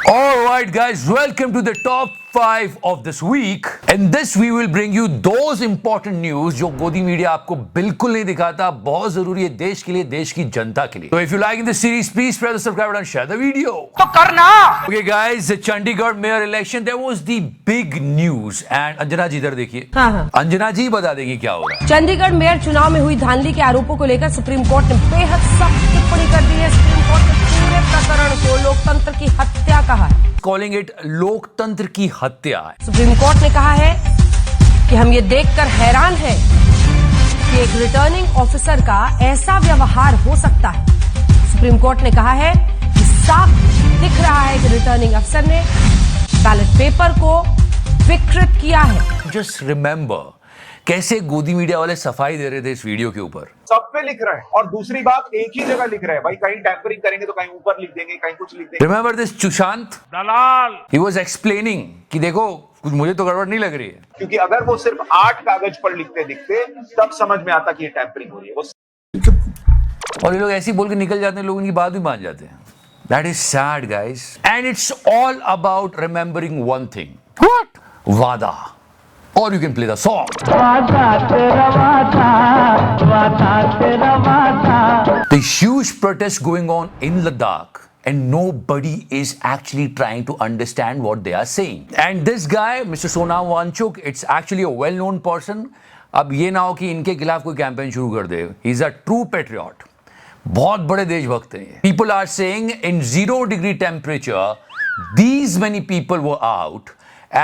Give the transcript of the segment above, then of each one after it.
All right, guys, welcome to the top 5 of this week. In this, we will bring you those important news जो गोदी media आपको बिल्कुल नहीं दिखाता, बहुत जरूरी है देश के लिए, देश की जनता के लिए. So if you like this series, please press the subscribe button and share the video. तो करना. Okay, guys, the Chandigarh mayor election, there was the big news. And Anjana जी इधर देखिए. हाँ. अंजना जी बता देंगे क्या हो रहा है. चंडीगढ़ मेयर चुनाव में हुई धांधली के आरोपों को लेकर सुप्रीम कोर्ट ने बेहद सख्त टिप्पणी कर दी है. सुप्रीम कोर्ट ने पूरे प्रकरण को लोकतंत्र की हत्या कहा है. Calling it लोकतंत्र की हत्या. सुप्रीम कोर्ट ने कहा है कि हम ये देखकर हैरान हैं कि एक रिटर्निंग ऑफिसर का ऐसा व्यवहार हो सकता है. सुप्रीम कोर्ट ने कहा है कि साफ दिख रहा है कि रिटर्निंग अफसर ने बैलेट पेपर को विकृत किया है. Just remember कैसे गोदी मीडिया वाले सफाई दे रहे थे इस वीडियो के ऊपर. सब पे लिख रहा है और दूसरी बात एक ही जगह लिख रहा है भाई. कहीं टैंपरिंग करेंगे तो कहीं ऊपर लिख देंगे, कहीं कुछ लिख देंगे. Remember this Sushant Dalal? He was explaining कि देखो कुछ मुझे तो गड़बड़ नहीं लग रही है. क्योंकि अगर वो सिर्फ 8 कागज पर लिखते दिखते तब समझ में आता कि ये टैंपरिंग हो रही है. वो और ये लोग ऐसे ही बोल के निकल जाते हैं, लोग उनकी बात भी मान जाते हैं. That is sad, guys. And it's all about remembering one thing. What? वादा. Or you can play the song. The huge protest going on in Ladakh and nobody is actually trying to understand what they are saying. And this guy, Mr. Sonam Wangchuk, it's actually a well-known person. अब ये ना हो कि इनके खिलाफ कोई campaign शुरू कर दे. He is a true patriot. बहुत बड़े देशभक्त हैं. People are saying in 0-degree temperature, these many people were out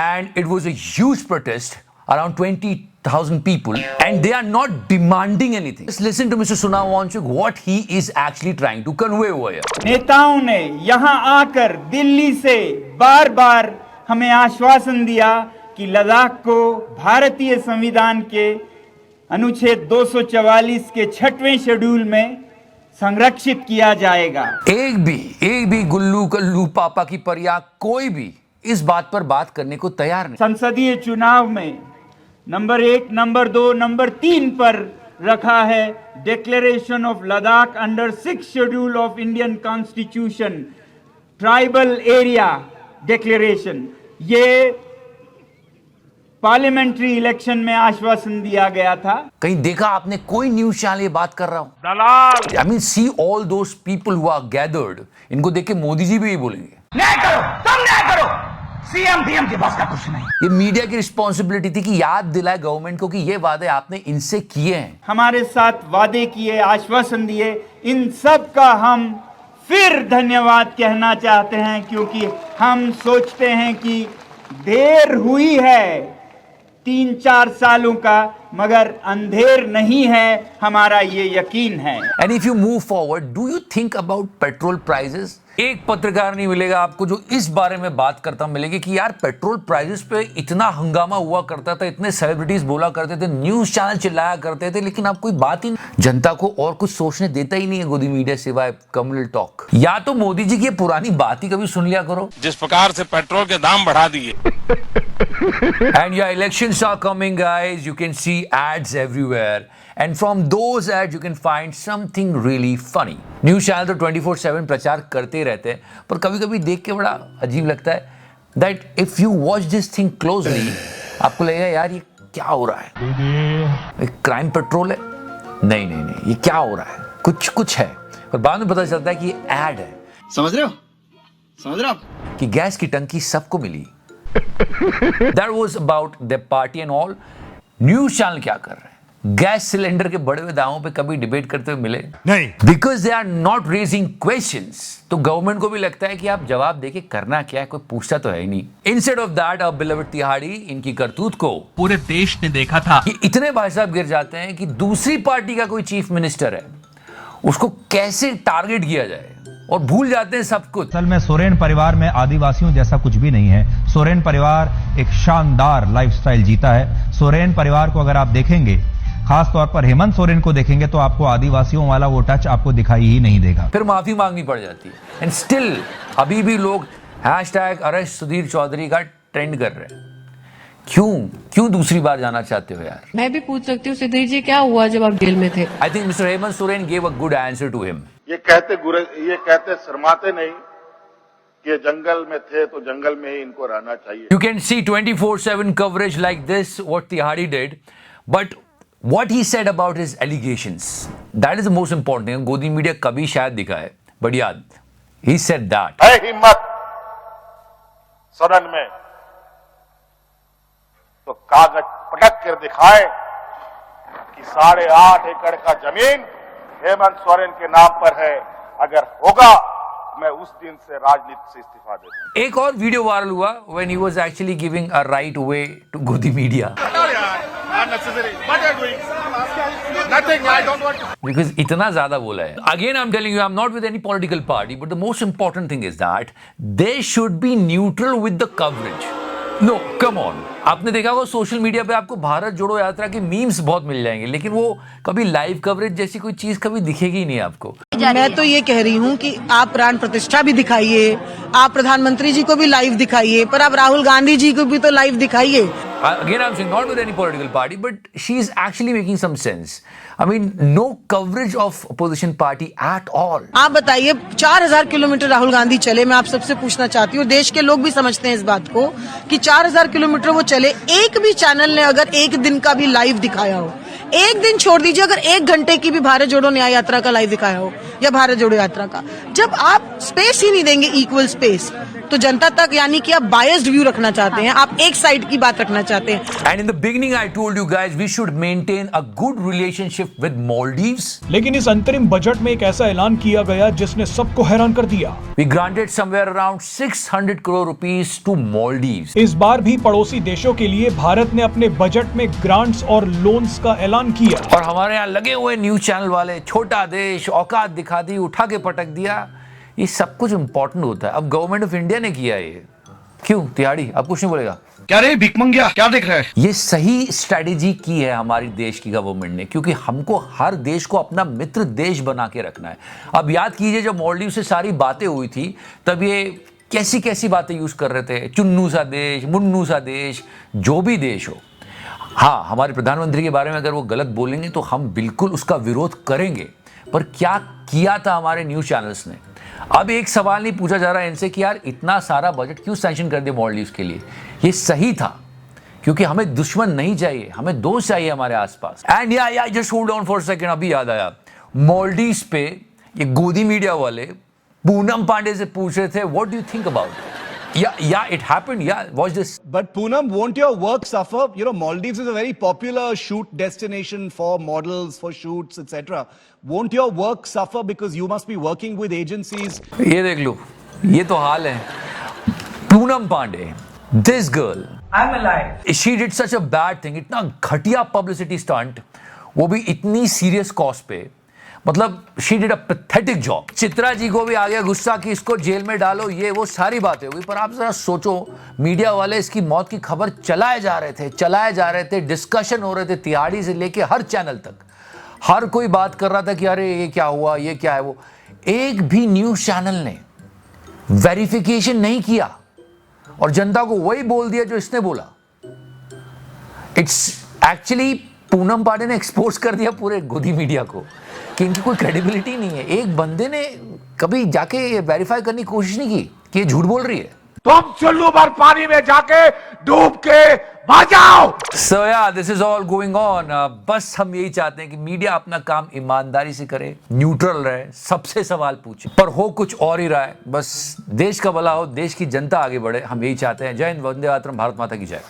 and it was a huge protest. Around 20,000 people, and they are not demanding anything. Just listen to Mr. Sonam Wangchuk, what he is actually trying to convey over here. नेताओं ने यहां आकर दिल्ली से बार बार हमें आश्वासन दिया कि लद्दाख को भारतीय संविधान के अनुच्छेद 244 के 6वें शेड्यूल में संरक्षित किया जाएगा. एक भी गुल्लू कल्लू पापा की परिया कोई भी इस बात पर बात करने को तैयार नहीं. संसदीय चुनाव में नंबर 1, नंबर 2, नंबर 3 पर रखा है declaration of Ladakh under 6 schedule of Indian constitution, tribal area declaration. ये पार्लियामेंट्री इलेक्शन में आश्वासन दिया गया था. कहीं देखा आपने कोई न्यूज चैनल ये बात कर रहा हो? दलाल. I mean see all those people who are gathered. इनको देख के मोदी जी भी यही बोलेंगे, न्याय करो, तुम न्याय करो. सीएम डीएम के पास का कुछ नहीं. ये मीडिया की रिस्पॉन्सिबिलिटी थी कि याद दिलाए गवर्नमेंट को कि ये वादे आपने इनसे किए हैं. हमारे साथ वादे किए, आश्वासन दिए, इन सब का हम फिर धन्यवाद कहना चाहते हैं क्योंकि हम सोचते हैं कि देर हुई है 3-4 सालों का, मगर अंधेर नहीं है, हमारा ये यकीन है. And if you move forward, do you think about petrol prices? एक पत्रकार नहीं मिलेगा आपको जो इस बारे में बात करता मिलेगी कि यार पेट्रोल प्राइसेस पे इतना हंगामा हुआ करता था, इतने सेलिब्रिटीज बोला करते थे, न्यूज चैनल चिल्लाया करते थे, लेकिन अब कोई बात ही नहीं. जनता को और कुछ सोचने देता ही नहीं है गोदी मीडिया सिवाय कम्युनल टॉक. या तो मोदी जी की पुरानी बात ही कभी सुन लिया करो, जिस प्रकार से पेट्रोल के दाम बढ़ा दिए. And your elections are coming, guys. You can see ads everywhere. And from those ads, you can find something really funny. News channel तो 24/7 प्रचार करते रहते हैं, पर कभी-कभी देख के बड़ा अजीब लगता है. That if you watch this thing closely, आपको लगेगा यार ये क्या हो रहा है? एक क्राइम पेट्रोल है? नहीं, ये क्या हो रहा है? कुछ है, पर बाद में पता चलता है कि ये एड है. समझ रहे हो कि गैस की टंकी सबको मिली. That was about the party and all. News channel क्या कर रहे हैं? गैस सिलेंडर के बढ़े हुए दामों पे कभी डिबेट करते हुए मिले नहीं. Because they are not raising questions. तो गवर्नमेंट को भी लगता है कि आप जवाब देके करना क्या है, कोई पूछता तो है ही नहीं. इंस्टेड ऑफ दैट अब बिलवड तिहाड़ी इनकी करतूत को पूरे देश ने देखा था कि इतने भाई साहब गिर जाते हैं कि दूसरी पार्टी का कोई चीफ मिनिस्टर है उसको कैसे टारगेट किया जाए और भूल जाते हैं सब कुछ. असल में सोरेन परिवार में आदिवासियों जैसा कुछ भी नहीं है. सोरेन परिवार एक शानदार लाइफस्टाइल जीता है. सोरेन परिवार को अगर आप देखेंगे, खास तौर पर हेमंत सोरेन को देखेंगे, तो आपको आदिवासियों वाला वो टच आपको दिखाई ही नहीं देगा. फिर माफी मांगनी पड़ जाती है. एंड स्टिल अभी भी लोग #अरेस्ट सुधीर चौधरी का ट्रेंड कर रहे हैं. क्यों दूसरी बार जाना चाहते हो यार? मैं भी पूछ सकती हूँ सुधीर जी, क्या हुआ जब आप जेल में थे? I think mister Hemant Soren gave a good answer to him. ये कहते शर्माते नहीं ये जंगल में थे तो जंगल में ही इनको रहना चाहिए। You can see 24/7 coverage like this, what Tihadi did, but what he said about his allegations, that is the most important thing. गोदी मीडिया कभी शायद दिखाए, but याद, he said that. है हिम्मत सदन में तो कागज पटक कर दिखाए कि 8.5 एकड़ का जमीन हेमंत सोरेन के नाम पर है। अगर होगा मैं उस दिन से राजनीति से इस्तीफा दे दूंगा। एक और वीडियो वायरल हुआ when he was actually giving a right way to गोदी मीडिया, because इतना ज्यादा बोला है। Again I'm telling you, I'm not with any political party, but the most important thing is that they should be neutral with the coverage. No, come on. आपने देखा होगा social media पे आपको भारत जोड़ो यात्रा के मीम्स बहुत मिल जाएंगे, लेकिन वो कभी लाइव कवरेज जैसी कोई चीज कभी दिखेगी ही नहीं आपको। मैं तो ये कह रही हूँ कि आप प्राण प्रतिष्ठा भी दिखाइए, आप प्रधानमंत्री जी को भी लाइव दिखाइए, पर आप राहुल गांधी जी को भी तो लाइव दिखाइए। Again, I'm saying not with any political party, but she is actually making some sense. I mean, no coverage of opposition party at all. आप बताइए 4000 किलोमीटर राहुल गांधी चले, मैं आप सबसे पूछना चाहती हूँ, देश के लोग भी समझते हैं इस बात को कि 4000 किलोमीटर वो चले, एक भी चैनल ने अगर एक दिन का भी लाइव दिखाया हो, एक दिन छोड़ दीजिए, अगर 1 घंटे की भी भारत जोड़ो न्याय यात्रा का लाइव दिखाया हो या भारत जोड़ो यात्रा का, जब आप स्पेस ही नहीं देंगे, इक्वल स्पेस, तो जनता तक, यानी कि आप बायस्ड व्यू रखना चाहते हैं, आप एक साइड की बात रखना चाहते हैं। And in the beginning I told you guys we should maintain a good relationship with Maldives. लेकिन इस अंतरिम बजट में एक ऐसा ऐलान किया गया जिसने सबको हैरान कर दिया। We granted somewhere around 600 crore rupees to Maldives. इस बार भी पड़ोसी देशों के लिए भारत ने अपने बजट में ग्रांट्स और लोन्स का ऐलान किया। और हमारे यहाँ लगे हुए न्यूज चैनल वाले, छोटा देश, औकात दिखा दी, उठा के पटक दिया, ये सब कुछ इंपॉर्टेंट होता है। अब गवर्नमेंट ऑफ इंडिया ने किया ये, क्यों तिहाड़ी आप कुछ नहीं बोलेगा? क्या रे भिखमंगिया, क्या देख रहा है? ये सही स्ट्रेटेजी की है हमारी देश की गवर्नमेंट ने, क्योंकि हमको हर देश को अपना मित्र देश बना के रखना है। अब याद कीजिए जब मालदीव से सारी बातें हुई थी तब ये कैसी कैसी बातें यूज कर रहे थे, चुन्नू सा देश, मुन्नू सा देश, जो भी देश हो। हाँ, हमारे प्रधानमंत्री के बारे में अगर वो गलत बोलेंगे तो हम बिल्कुल उसका विरोध करेंगे, पर क्या किया था हमारे न्यूज चैनल्स ने? अब एक सवाल नहीं पूछा जा रहा है इनसे कि यार इतना सारा बजट क्यों सैंक्शन कर दिया मालदीव्स के लिए। ये सही था, क्योंकि हमें दुश्मन नहीं चाहिए, हमें दोस्त चाहिए हमारे आसपास। एंड या just hold on for second, अभी याद आया, मालदीव्स पे ये गोदी मीडिया वाले पूनम पांडे से पूछ रहे थे what do you think about it. Yeah, it happened. Yeah, watch this. But Poonam, won't your work suffer? You know, Maldives is a very popular shoot destination for models, for shoots, etc. Won't your work suffer because you must be working with agencies? ये देख लो, ये तो हाल है। Poonam Pandey, this girl, I'm alive. She did such a bad thing. इतना घटिया publicity stunt, वो भी इतनी serious cause पे। मतलब she did a pathetic job. Chitra ji को भी आ गया गुस्सा कि इसको जेल में डालो, ये वो सारी बातें हुई। पर आप जरा सोचो, मीडिया वाले इसकी मौत की खबर चलाए जा रहे थे, डिस्कशन हो रहे थे, तिहाड़ी से लेके हर चैनल तक, हर कोई बात कर रहा था कि अरे ये क्या हुआ, ये क्या है वो। एक भी न्यूज चैनल ने वेरिफिकेशन नहीं किया और जनता को वही बोल दिया जो इसने बोला। इट्स एक्चुअली पूनम पांडे ने एक्सपोज कर दिया पूरे गोदी मीडिया को कि इनकी कोई क्रेडिबिलिटी नहीं है। एक बंदे ने कभी जाके वेरीफाई करने की कोशिश नहीं की कि ये झूठ बोल रही है। तुम चुल्लू भर पानी में जाके डूब के मर जाओ। So yeah, this is all going on. बस हम यही चाहते हैं कि मीडिया अपना काम ईमानदारी से करे, न्यूट्रल रहे, सबसे सवाल पूछे, पर हो कुछ और ही रहा है। बस देश का भला हो, देश की जनता आगे बढ़े, हम यही चाहते हैं। जय हिंद, वंदे मातरम, भारत माता की जय।